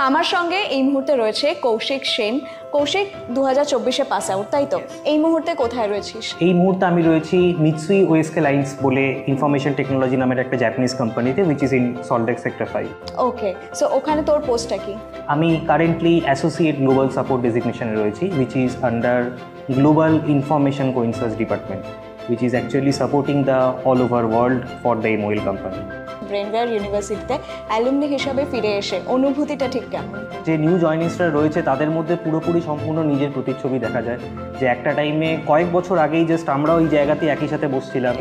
আমার সঙ্গে এই মুহূর্তে রয়েছে কৌশিক সেন। কৌশিক 2024-এ পাস আউট, তাই তো? এই মুহূর্তে কোথায় রয়েছিস? এই মুহূর্তে আমি রয়েছি মিৎসুই ওএসকে লাইন্স বলে ইনফরমেশন টেকনোলজি নামের একটা জাপানিজ কোম্পানিতে, which is in Salt Lake sector 5। Okay, so ওখানে তোর পোস্টটা কি? আমি কারেন্টলি অ্যাসোসিয়েট গ্লোবাল সাপোর্ট ডেজিগনেশনে রয়েছি, which is under global information concerns department, which is actually supporting the all over world for the MOL company. Brainware ইউনিভার্সিটিতে alumni হিসাবে ফিরে এসে অনুভূতিটা ঠিক কেমন? যে নিউ জয়নিস্টরা রয়েছে তাদের মধ্যে পুরোপুরি সম্পূর্ণ নিজের প্রতিচ্ছবি দেখা যায়, যে একটা টাইমে কয়েক বছর আগেই জাস্ট আমরাও এই জায়গাতে একই সাথে বসছিলাম,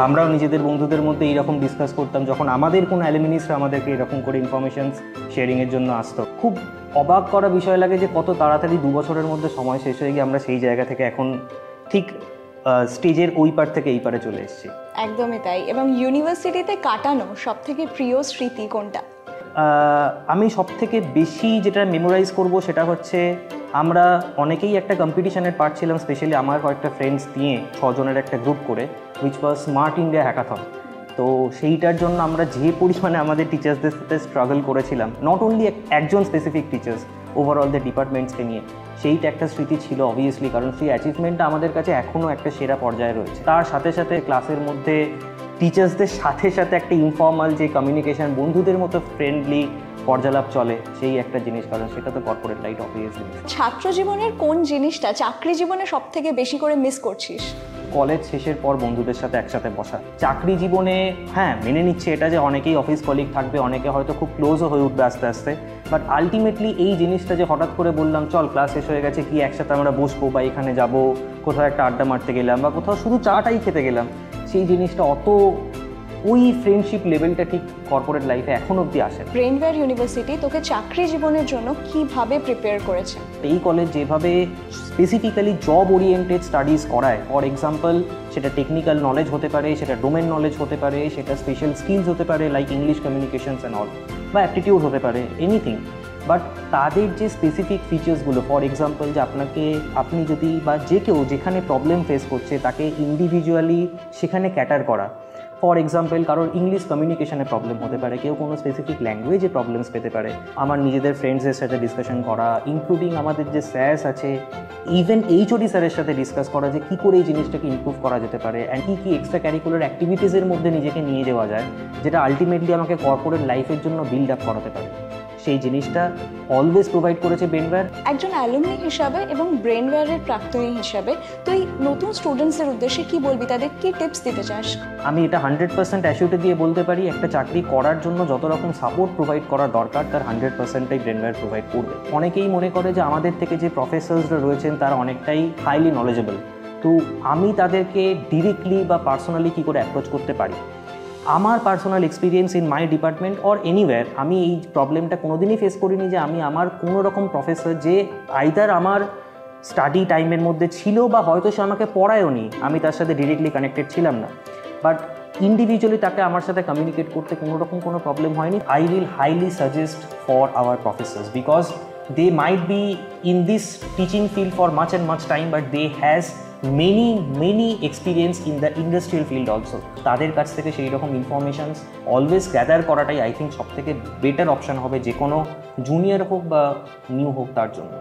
আমরাও নিজেদের বন্ধুদের মধ্যে এইরকম ডিসকাস করতাম যখন আমাদের কোনো অ্যালুমিনিসরা আমাদেরকে এরকম করে ইনফরমেশন শেয়ারিংয়ের জন্য আসতো। খুব অবাক করা বিষয় লাগে যে কত তাড়াতাড়ি 2 বছরের মধ্যে সময় শেষ হয়ে গিয়ে আমরা সেই জায়গা থেকে এখন ঠিক স্টেজের ওই পার থেকে এই পারে চলে এসেছি। একদমই তাই। এবং ইউনিভার্সিটিতে কাটানো সবথেকে প্রিয় স্মৃতি কোনটা? আমি সবথেকে বেশি যেটা মেমোরাইজ করব সেটা হচ্ছে, আমরা অনেকেই একটা কম্পিটিশনের পার্ট ছিলাম, স্পেশালি আমার কয়েকটা ফ্রেন্ডস নিয়ে 6 জনের একটা গ্রুপ করে, which was smart India hackathon. তো সেইটার জন্য আমরা যে পরিমাণে আমাদের টিচার্সদের সাথে স্ট্রাগল করেছিলাম, নট অনলি একজন স্পেসিফিক টিচার্স, ওভারঅল দ্য ডিপার্টমেন্টসকে নিয়ে, সেইটা একটা স্মৃতি ছিল অবভিয়াসলি, কারণ সেই অ্যাচিভমেন্টটা আমাদের কাছে এখনও একটা সেরা পর্যায়ে রয়েছে। তার সাথে সাথে ক্লাসের মধ্যে টিচার্সদের সাথে সাথে একটা ইনফর্মাল যে কমিউনিকেশন, বন্ধুদের মতো ফ্রেন্ডলি পর্যালাপ চলে, সেই একটা জিনিস, কারণ সেটা তো কর্পোরেট লাইফ অবভিয়াসলি। ছাত্র জীবনের কোন জিনিসটা চাকরি জীবনে সব থেকে বেশি করে মিস করছিস? কলেজ শেষের পর বন্ধুদের সাথে একসাথে বসা। চাকরি জীবনে হ্যাঁ মেনে নিচ্ছে এটা যে অনেকেই অফিস কলিগ থাকবে, অনেকে হয়তো খুব ক্লোজও হয়ে উঠবে আস্তে আস্তে, বাট আলটিমেটলি এই জিনিসটা যে হঠাৎ করে বললাম চল ক্লাস শেষ হয়ে গেছে, কি একসাথে আমরা বসবো বা এখানে যাবো, কোথাও একটা আড্ডা মারতে গেলাম বা কোথাও শুধু চাটাই খেতে গেলাম, সেই জিনিসটা অত ওই ফ্রেন্ডশিপ লেভেলটা ঠিক কর্পোরেট লাইফে এখন অবধি আসে। ব্রেনওয়্যার ইউনিভার্সিটি তোকে চাকরি জীবনের জন্য কিভাবে প্রিপেয়ার করেছে? এই কলেজ যেভাবে স্পেসিফিক্যালি জব ওরিয়েন্টেড স্টাডিজ করায়, ফর এক্সাম্পল সেটা টেকনিক্যাল নলেজ হতে পারে, সেটা ডোমেন নলেজ হতে পারে, সেটা স্পেশাল স্কিলস হতে পারে like English communications and all, বা অ্যাপটিটিউড হতে পারে, এনিথিং, বাট তাদের যে স্পেসিফিক ফিচার্সগুলো, ফর এক্সাম্পল যে আপনি যদি বা যে কেউ যেখানে প্রবলেম ফেস করছে তাকে ইন্ডিভিজুয়ালি সেখানে ক্যাটার করা। ফর এক্সাম্পল কারোর ইংলিশ কমিউনিকেশনে প্রবলেম হতে পারে, কেউ কোনো স্পেসিফিক ল্যাঙ্গুয়েজে প্রবলেমস পেতে পারে, আমার নিজেদের ফ্রেন্ডসদের সাথে ডিসকাশন করা, ইনক্লুডিং আমাদের যে স্যারস আছে, ইভেন এইচওডি স্যারের সাথে ডিসকাস করা যে কী করে এই জিনিসটাকে ইমপ্রুভ করা যেতে পারে, অ্যান্ড কী এক্সট্রা ক্যারিকুলার অ্যাক্টিভিটিসের মধ্যে নিজেকে নিয়ে যাওয়া যায়, যেটা আলটিমেটলি আমাকে কর্পোরেট লাইফের জন্য বিল্ড আপ করাতে পারে, সেই জিনিসটা অলওয়েজ প্রোভাইড করেছে ব্রেনওয়্যার। একজন অ্যালুমনি হিসাবে এবং ব্রেনওয়্যারের প্রাক্তনী হিসাবে তুই নতুন স্টুডেন্টসদের উদ্দেশ্যে কি বলবি, তাদের কি টিপস দিতে চাস? আমি এটা 100% অ্যাসিউরিটি দিয়ে বলতে পারি, একটা চাকরি করার জন্য যত রকম সাপোর্ট প্রোভাইড করা দরকার তার 100%টাই ব্রেনওয়্যার প্রোভাইড করবে। অনেকেই মনে করে যে আমাদের থেকে যে প্রফেসরসরা রয়েছেন তারা অনেকটাই হাইলি নলেজেবল, তো আমি তাদেরকে ডিরেক্টলি বা পার্সোনালি কী করে অ্যাপ্রোচ করতে পারি। আমার personal experience in my department or anywhere, আমি এই প্রবলেমটা কোনোদিনই ফেস করিনি যে আমি আমার কোনো রকম প্রফেসর যে আইদার আমার স্টাডি টাইমের মধ্যে ছিল বা হয়তো সে আমাকে পড়ায়ও নি, আমি তার সাথে ডিরেক্টলি কানেক্টেড ছিলাম না, বাট ইন্ডিভিজুয়ালি তাকে আমার সাথে কমিউনিকেট করতে কোনো রকম কোনো প্রবলেম হয়নি। I will highly suggest for our Professor's because they might be in this teaching field for much and much time, but they has many experience in the industrial field also. তাদের কাছ থেকে সেই রকম informations always gather করাটাই I think সব থেকে better option হবে যে কোনো জুনিয়র হোক বা নিউ হোক তার জন্য।